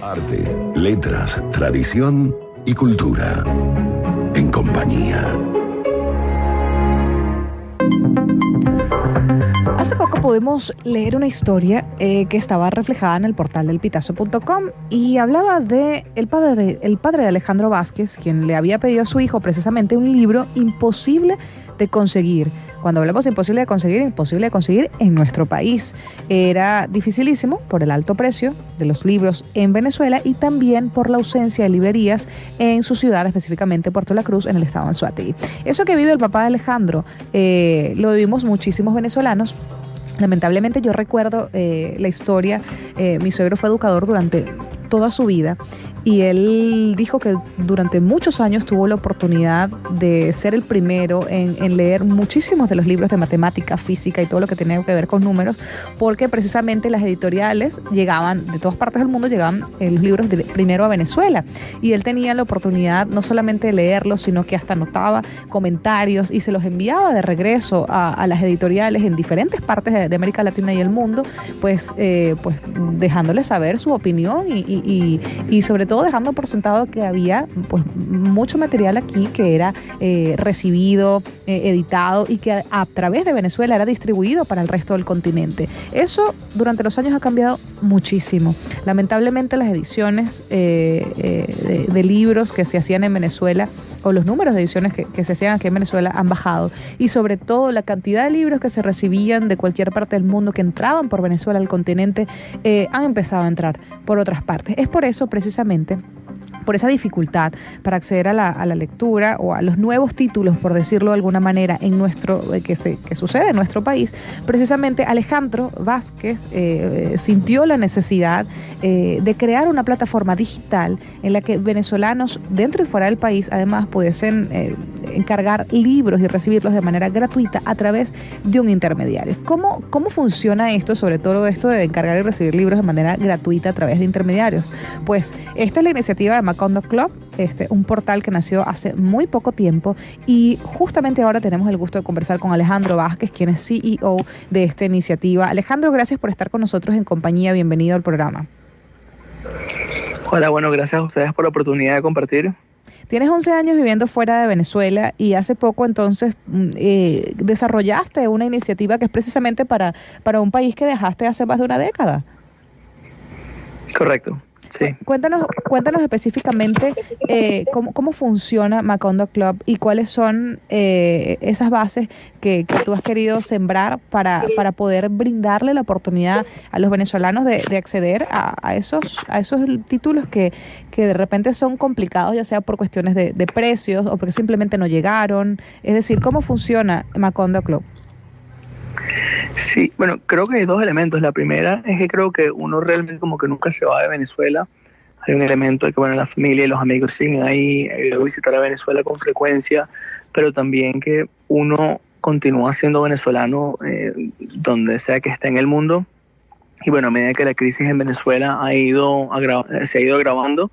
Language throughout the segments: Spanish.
Arte, letras, tradición y cultura. En compañía. Hace poco pudimos leer una historia que estaba reflejada en el portal del Pitazo.com y hablaba de el padre de Alejandro Vázquez, quien le había pedido a su hijo precisamente un libro imposible de conseguir. Cuando hablamos de imposible de conseguir en nuestro país. Era dificilísimo por el alto precio de los libros en Venezuela y también por la ausencia de librerías en su ciudad, específicamente Puerto La Cruz, en el estado de Anzoátegui. Eso que vive el papá de Alejandro, lo vivimos muchísimos venezolanos. Lamentablemente yo recuerdo la historia, mi suegro fue educador durante toda su vida y él dijo que durante muchos años tuvo la oportunidad de ser el primero en leer muchísimos de los libros de matemática, física y todo lo que tenía que ver con números, porque precisamente las editoriales llegaban, de todas partes del mundo llegaban los libros primero a Venezuela y él tenía la oportunidad no solamente de leerlos, sino que hasta anotaba comentarios y se los enviaba de regreso a las editoriales en diferentes partes de América Latina y el mundo, pues dejándoles saber su opinión y sobre todo dejando por sentado que había pues mucho material aquí que era recibido, editado y que a través de Venezuela era distribuido para el resto del continente. Eso durante los años ha cambiado muchísimo. Lamentablemente las ediciones de libros que se hacían en Venezuela o los números de ediciones que se hacían aquí en Venezuela han bajado y sobre todo la cantidad de libros que se recibían de cualquier parte del mundo que entraban por Venezuela al continente han empezado a entrar por otras partes. Es por eso precisamente, por esa dificultad para acceder a la lectura o a los nuevos títulos, por decirlo de alguna manera, en que sucede en nuestro país, precisamente Alejandro Vázquez sintió la necesidad de crear una plataforma digital en la que venezolanos dentro y fuera del país además pudiesen encargar libros y recibirlos de manera gratuita a través de un intermediario. ¿Cómo funciona esto, sobre todo esto de encargar y recibir libros de manera gratuita a través de intermediarios? Pues esta es la iniciativa de Macondo Club, un portal que nació hace muy poco tiempo y justamente ahora tenemos el gusto de conversar con Alejandro Vázquez, quien es CEO de esta iniciativa. Alejandro, gracias por estar con nosotros en compañía. Bienvenido al programa. Hola, bueno, gracias a ustedes por la oportunidad de compartir. Tienes 11 años viviendo fuera de Venezuela y hace poco entonces desarrollaste una iniciativa que es precisamente para un país que dejaste hace más de una década. Correcto, sí. Cuéntanos específicamente cómo funciona Macondo Club y cuáles son esas bases que tú has querido sembrar para poder brindarle la oportunidad a los venezolanos de acceder a esos títulos que de repente son complicados, ya sea por cuestiones de precios o porque simplemente no llegaron. Es decir, ¿cómo funciona Macondo Club? Sí, bueno, creo que hay dos elementos. La primera es que creo que uno realmente como que nunca se va de Venezuela. Hay un elemento de que, bueno, la familia y los amigos siguen ahí, visitar a Venezuela con frecuencia, pero también que uno continúa siendo venezolano donde sea que esté en el mundo. Y bueno, a medida que la crisis en Venezuela se ha ido agravando,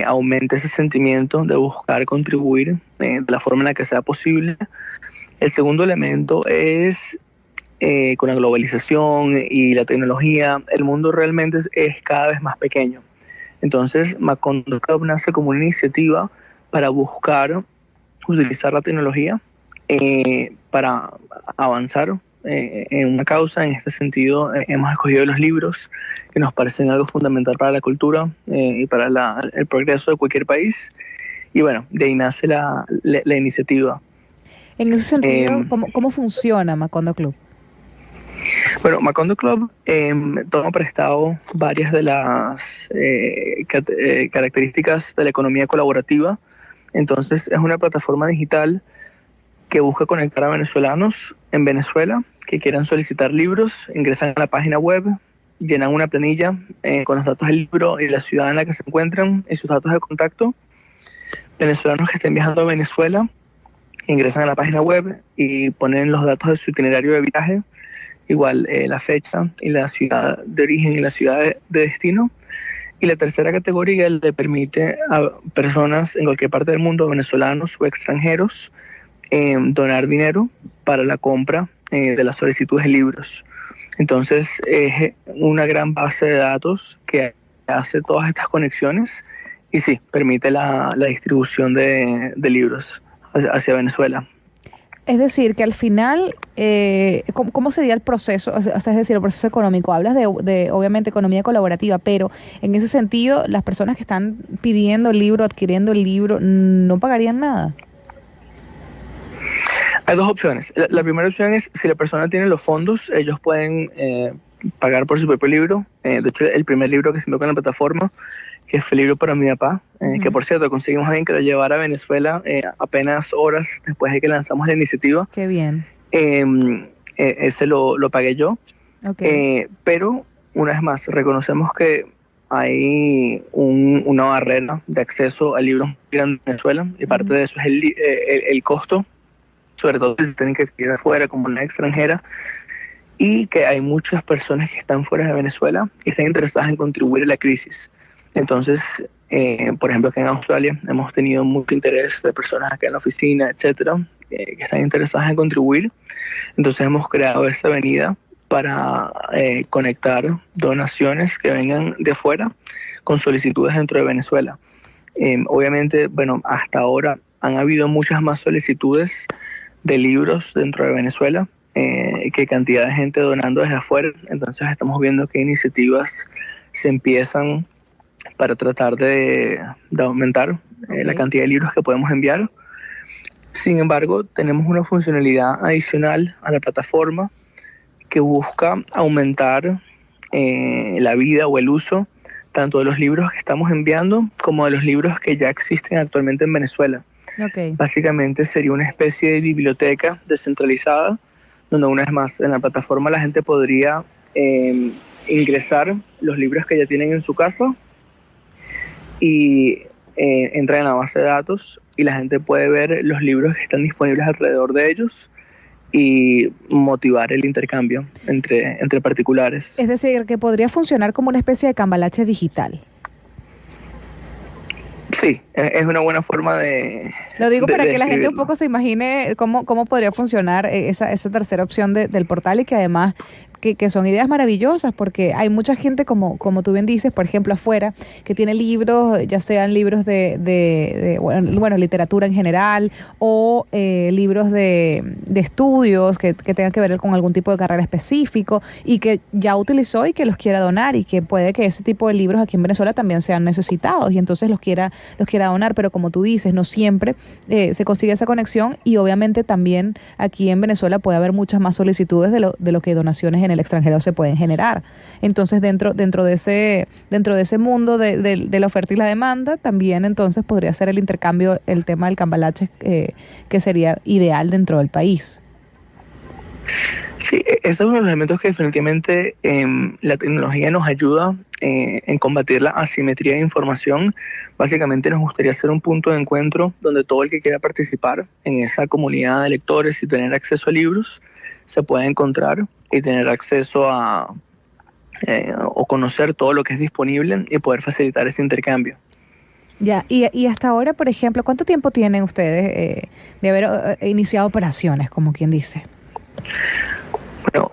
aumenta ese sentimiento de buscar contribuir de la forma en la que sea posible. El segundo elemento es con la globalización y la tecnología, el mundo realmente es cada vez más pequeño. Entonces, Macondo Club nace como una iniciativa para buscar utilizar la tecnología para avanzar en una causa. En este sentido, hemos escogido los libros que nos parecen algo fundamental para la cultura y para el progreso de cualquier país. Y bueno, de ahí nace la iniciativa. En ese sentido, ¿cómo funciona Macondo Club? Bueno, Macondo Club toma prestado varias de las características de la economía colaborativa. Entonces, es una plataforma digital que busca conectar a venezolanos en Venezuela que quieran solicitar libros. Ingresan a la página web, llenan una planilla con los datos del libro y la ciudad en la que se encuentran y sus datos de contacto. Venezolanos que estén viajando a Venezuela ingresan a la página web y ponen los datos de su itinerario de viaje, igual la fecha y la ciudad de origen y la ciudad de destino. Y la tercera categoría le permite a personas en cualquier parte del mundo, venezolanos o extranjeros, donar dinero para la compra de las solicitudes de libros. Entonces es una gran base de datos que hace todas estas conexiones y sí, permite la distribución de libros hacia Venezuela. Es decir, que al final, ¿cómo sería el proceso? O sea, es decir, el proceso económico. Hablas de, obviamente, economía colaborativa, pero en ese sentido, las personas que están pidiendo el libro, adquiriendo el libro, no pagarían nada. Hay dos opciones. La primera opción es, si la persona tiene los fondos, ellos pueden pagar por su propio libro. De hecho, el primer libro que se envió con la plataforma, que fue el libro para mi papá, que por cierto conseguimos a alguien que lo llevara a Venezuela apenas horas después de que lanzamos la iniciativa. Qué bien. Ese lo pagué yo. Okay. Pero, una vez más, reconocemos que hay una barrera de acceso a libros muy grande en Venezuela, y parte de eso es el costo, sobre todo si se tienen que ir afuera como una extranjera, y que hay muchas personas que están fuera de Venezuela y están interesadas en contribuir a la crisis. Entonces, por ejemplo, aquí en Australia hemos tenido mucho interés de personas acá en la oficina, etcétera, que están interesadas en contribuir. Entonces hemos creado esta avenida para conectar donaciones que vengan de fuera con solicitudes dentro de Venezuela. Obviamente, bueno, hasta ahora han habido muchas más solicitudes de libros dentro de Venezuela que cantidad de gente donando desde afuera. Entonces estamos viendo que iniciativas se empiezan para tratar de aumentar la cantidad de libros que podemos enviar. Sin embargo, tenemos una funcionalidad adicional a la plataforma que busca aumentar la vida o el uso tanto de los libros que estamos enviando como de los libros que ya existen actualmente en Venezuela. Básicamente sería una especie de biblioteca descentralizada, donde una vez más en la plataforma la gente podría ingresar los libros que ya tienen en su casa y entrar en la base de datos, y la gente puede ver los libros que están disponibles alrededor de ellos y motivar el intercambio entre particulares. Es decir, que podría funcionar como una especie de cambalache digital. Sí, es una buena forma de... Lo digo para que la gente un poco se imagine cómo podría funcionar esa tercera opción del portal, y que además que son ideas maravillosas, porque hay mucha gente, como tú bien dices, por ejemplo, afuera, que tiene libros, ya sean libros de literatura en general, o libros de estudios que tengan que ver con algún tipo de carrera específico, y que ya utilizó y que los quiera donar, y que puede que ese tipo de libros aquí en Venezuela también sean necesitados, y entonces los quiera donar, pero como tú dices, no siempre se consigue esa conexión, y obviamente también aquí en Venezuela puede haber muchas más solicitudes de lo que donaciones en el extranjero se pueden generar. Entonces, dentro de ese mundo de la oferta y la demanda, también entonces podría ser el intercambio, el tema del cambalache, que sería ideal dentro del país. Sí, ese es uno de los elementos que definitivamente la tecnología nos ayuda en combatir la asimetría de información. Básicamente nos gustaría hacer un punto de encuentro donde todo el que quiera participar en esa comunidad de lectores y tener acceso a libros se pueda encontrar y tener acceso a o conocer todo lo que es disponible y poder facilitar ese intercambio. Ya, y hasta ahora, por ejemplo, ¿cuánto tiempo tienen ustedes de haber iniciado operaciones, como quien dice? Bueno,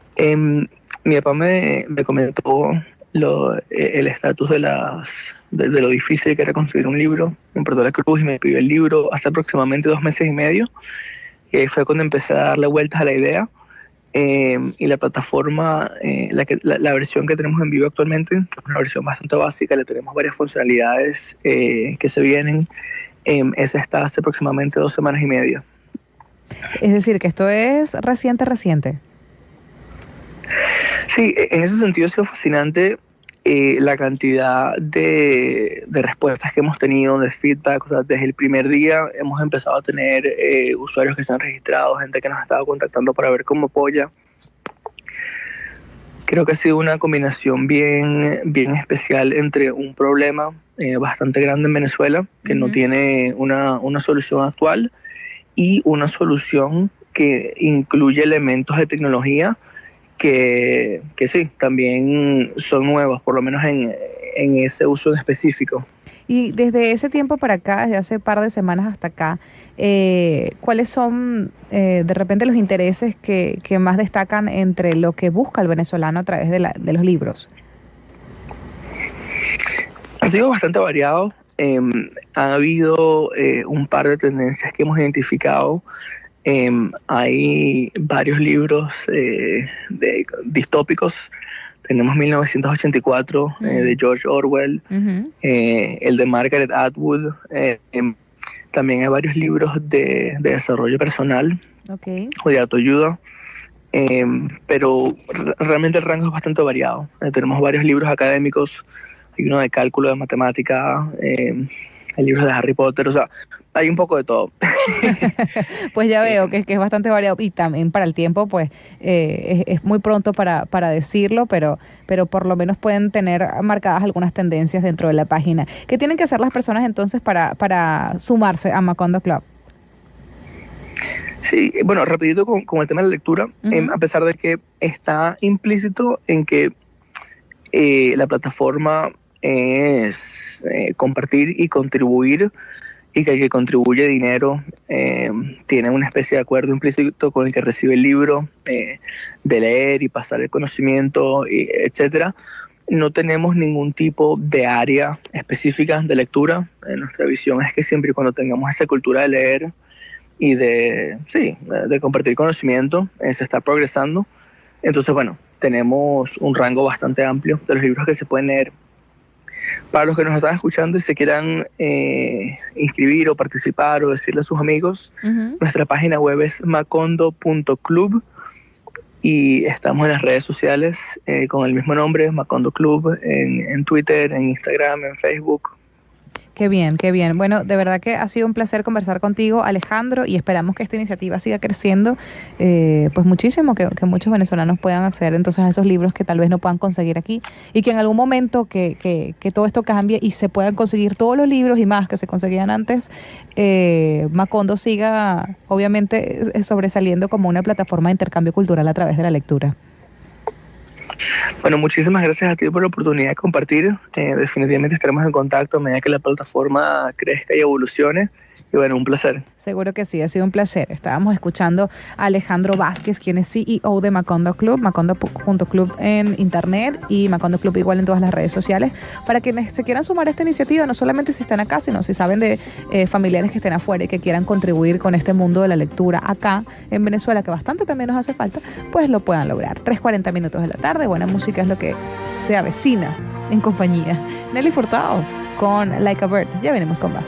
mi papá me comentó el estatus de lo difícil que era conseguir un libro en Puerto La Cruz, y me pidió el libro hace aproximadamente 2 meses y medio, y fue cuando empecé a darle vueltas a la idea. Y la plataforma, la versión que tenemos en vivo actualmente, es una versión bastante básica, le tenemos varias funcionalidades que se vienen. Esa está hace aproximadamente 2 semanas y media. Es decir, que esto es reciente. Sí, en ese sentido ha sido fascinante la cantidad de respuestas que hemos tenido, de feedback. O sea, desde el primer día hemos empezado a tener usuarios que se han registrado, gente que nos ha estado contactando para ver cómo apoya. Creo que ha sido una combinación bien especial entre un problema bastante grande en Venezuela, que no tiene una solución actual, y una solución que incluye elementos de tecnología que sí, también son nuevos, por lo menos en ese uso en específico. Y desde ese tiempo para acá, desde hace par de semanas hasta acá, ¿cuáles son de repente los intereses que más destacan entre lo que busca el venezolano a través de los libros? sido bastante variado. Ha habido un par de tendencias que hemos identificado. Hay varios libros distópicos. Tenemos 1984 de George Orwell, el de Margaret Atwood. También hay varios libros de desarrollo personal o de autoayuda. Pero realmente el rango es bastante variado. Tenemos varios libros académicos, hay uno de cálculo, de matemática, hay libros de Harry Potter, o sea, hay un poco de todo. Pues ya veo que es bastante variado y también para el tiempo, pues es muy pronto para decirlo, pero por lo menos pueden tener marcadas algunas tendencias dentro de la página. ¿Qué tienen que hacer las personas entonces para sumarse a Macondo Club? Sí, bueno, rapidito con el tema de la lectura, a pesar de que está implícito en que la plataforma es compartir y contribuir, y que el que contribuye dinero tiene una especie de acuerdo implícito con el que recibe el libro de leer y pasar el conocimiento, etcétera. No tenemos ningún tipo de área específica de lectura. Nuestra visión es que siempre y cuando tengamos esa cultura de leer y de compartir conocimiento, se está progresando. Entonces, bueno, tenemos un rango bastante amplio de los libros que se pueden leer. Para los que nos están escuchando y se quieran inscribir o participar o decirle a sus amigos, nuestra página web es macondo.club y estamos en las redes sociales con el mismo nombre, Macondo Club, en Twitter, en Instagram, en Facebook. Qué bien, qué bien. Bueno, de verdad que ha sido un placer conversar contigo, Alejandro, y esperamos que esta iniciativa siga creciendo, pues muchísimo, que muchos venezolanos puedan acceder entonces a esos libros que tal vez no puedan conseguir aquí, y que en algún momento que todo esto cambie y se puedan conseguir todos los libros y más que se conseguían antes, Macondo siga obviamente sobresaliendo como una plataforma de intercambio cultural a través de la lectura. Bueno, muchísimas gracias a ti por la oportunidad de compartir. Definitivamente estaremos en contacto a medida que la plataforma crezca y evolucione. Y bueno, un placer. Seguro que sí, ha sido un placer. Estábamos escuchando a Alejandro Vázquez, quien es CEO de Macondo Club, Macondo.club en internet y Macondo Club igual en todas las redes sociales, para quienes se quieran sumar a esta iniciativa, no solamente si están acá, sino si saben de familiares que estén afuera y que quieran contribuir con este mundo de la lectura acá en Venezuela, que bastante también nos hace falta, pues lo puedan lograr. 3:40 minutos de la tarde, buena música es lo que se avecina en compañía. Nelly Furtado con Like a Bird. Ya venimos con más.